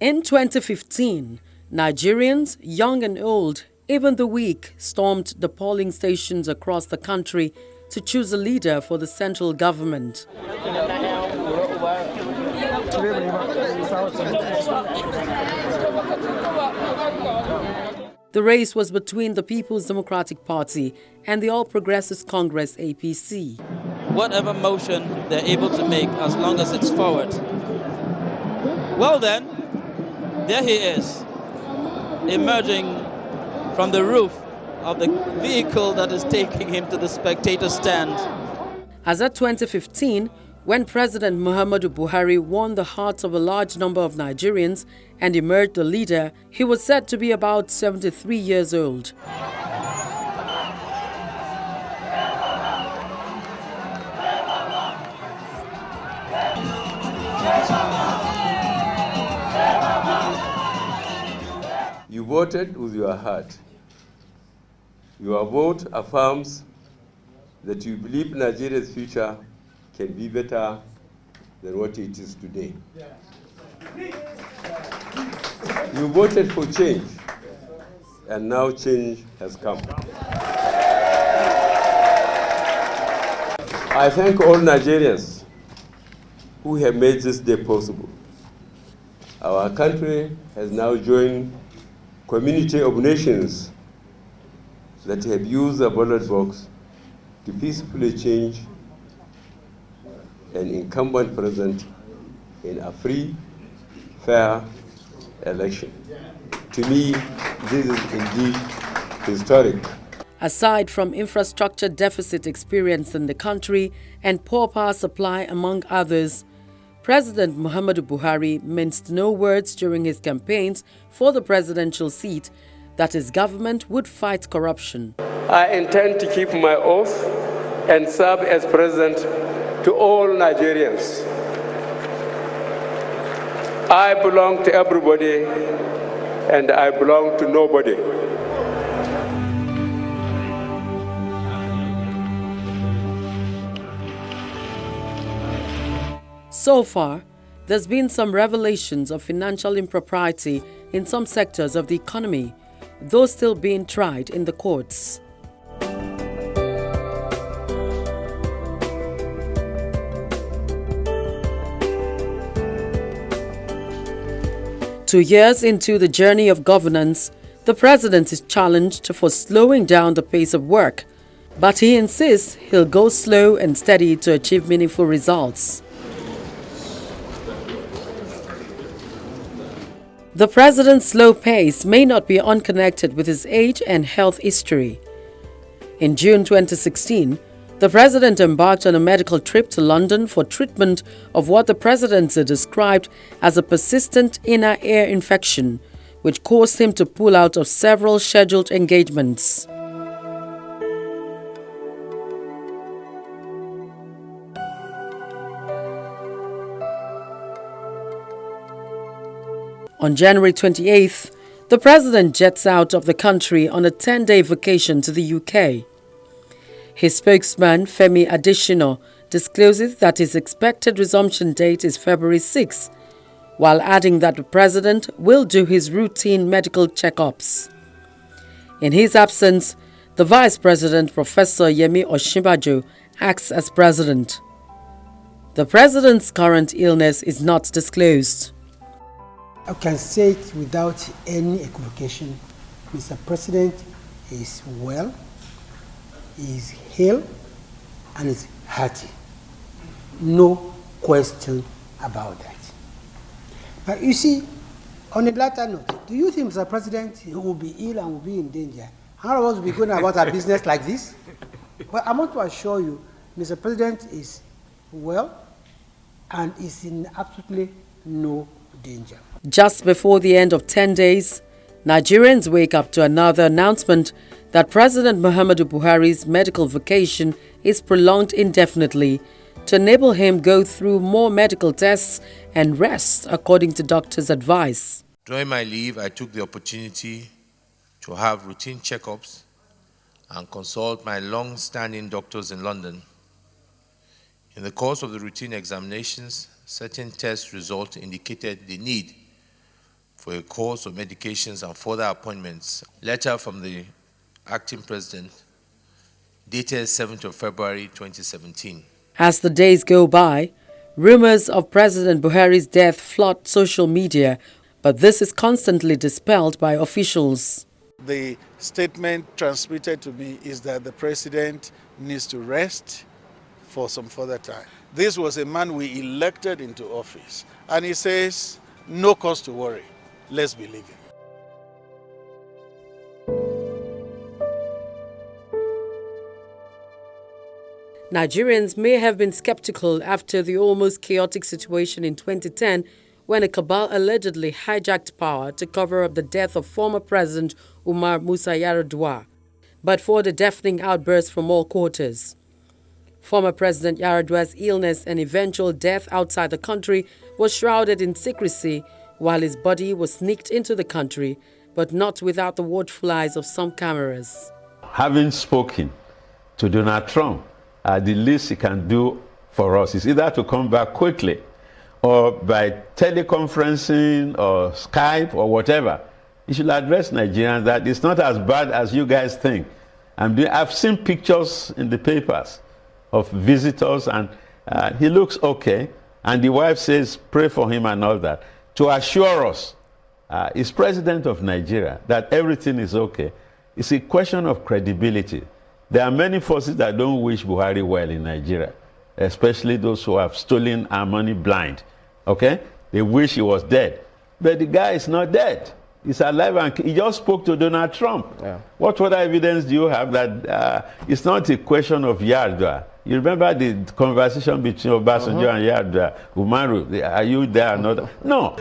In 2015, Nigerians, young and old, even the weak, stormed the polling stations across the country to choose a leader for the central government. The race was between the People's Democratic Party and the All Progressives Congress APC. Whatever motion they're able to make, as long as it's forward. Well then, there he is, emerging from the roof of the vehicle that is taking him to the spectator stand. As at 2015, when President Muhammadu Buhari won the hearts of a large number of Nigerians and emerged the leader, he was said to be about 73 years old. You voted with your heart. Your vote affirms that you believe Nigeria's future can be better than what it is today. You voted for change, and now change has come. I thank all Nigerians who have made this day possible. Our country has now joined a community of nations that have used the ballot box to peacefully change an incumbent president in a free, fair election. To me, this is indeed historic. Aside from infrastructure deficit experienced in the country and poor power supply among others, President Muhammadu Buhari minced no words during his campaigns for the presidential seat that his government would fight corruption. I intend to keep my oath and serve as president to all Nigerians. I belong to everybody and I belong to nobody. So far, there's been some revelations of financial impropriety in some sectors of the economy, though still being tried in the courts. Two years into the journey of governance, the president is challenged for slowing down the pace of work, but he insists he'll go slow and steady to achieve meaningful results. The president's slow pace may not be unconnected with his age and health history. In June 2016, the president embarked on a medical trip to London for treatment of what the presidency described as a persistent inner ear infection, which caused him to pull out of several scheduled engagements. On January 28th, the president jets out of the country on a 10-day vacation to the UK. His spokesman, Femi Adesina, discloses that his expected resumption date is February 6, while adding that the president will do his routine medical checkups. In his absence, the vice president, Professor Yemi Osinbajo, acts as president. The president's current illness is not disclosed. I can say it without any equivocation. Mr. President is well, is hale, and is hearty. No question about that. But you see, on a latter note, do you think, Mr. President, he will be ill and will be in danger? How of us will be going about our business like this? But I want to assure you, Mr. President is well and is in absolutely no danger. Just before the end of 10 days, Nigerians wake up to another announcement that President Muhammadu Buhari's medical vacation is prolonged indefinitely to enable him go through more medical tests and rest according to doctors' advice. During my leave, I took the opportunity to have routine checkups and consult my long-standing doctors in London. In the course of the routine examinations, certain test results indicated the need for a course of medications and further appointments. Letter from the acting president dated 7th of February 2017. As the days go by, rumors of President Buhari's death flood social media, but this is constantly dispelled by officials. The statement transmitted to me is that the president needs to rest for some further time. This was a man we elected into office, and he says, no cause to worry, let's believe him. Nigerians may have been skeptical after the almost chaotic situation in 2010 when a cabal allegedly hijacked power to cover up the death of former President Umar Musa Yar'Adua, but for the deafening outbursts from all quarters. Former President Yar'Adua's illness and eventual death outside the country was shrouded in secrecy, while his body was sneaked into the country, but not without the watchful eyes of some cameras. Having spoken to Donald Trump, the least he can do for us is either to come back quickly or by teleconferencing or Skype or whatever. He should address Nigerians that it's not as bad as you guys think. I've seen pictures in the papers of visitors, and he looks okay. And the wife says, pray for him and all that, to assure us, he's president of Nigeria, that everything is okay. It's a question of credibility. There are many forces that don't wish Buhari well in Nigeria, especially those who have stolen our money blind, okay? They wish he was dead. But the guy is not dead. He's alive, and he just spoke to Donald Trump. Yeah. What other evidence do you have that it's not a question of Yar'Adua? You remember the conversation between Obasanjo and Yar'Adua, Umaru, are you there or not? No.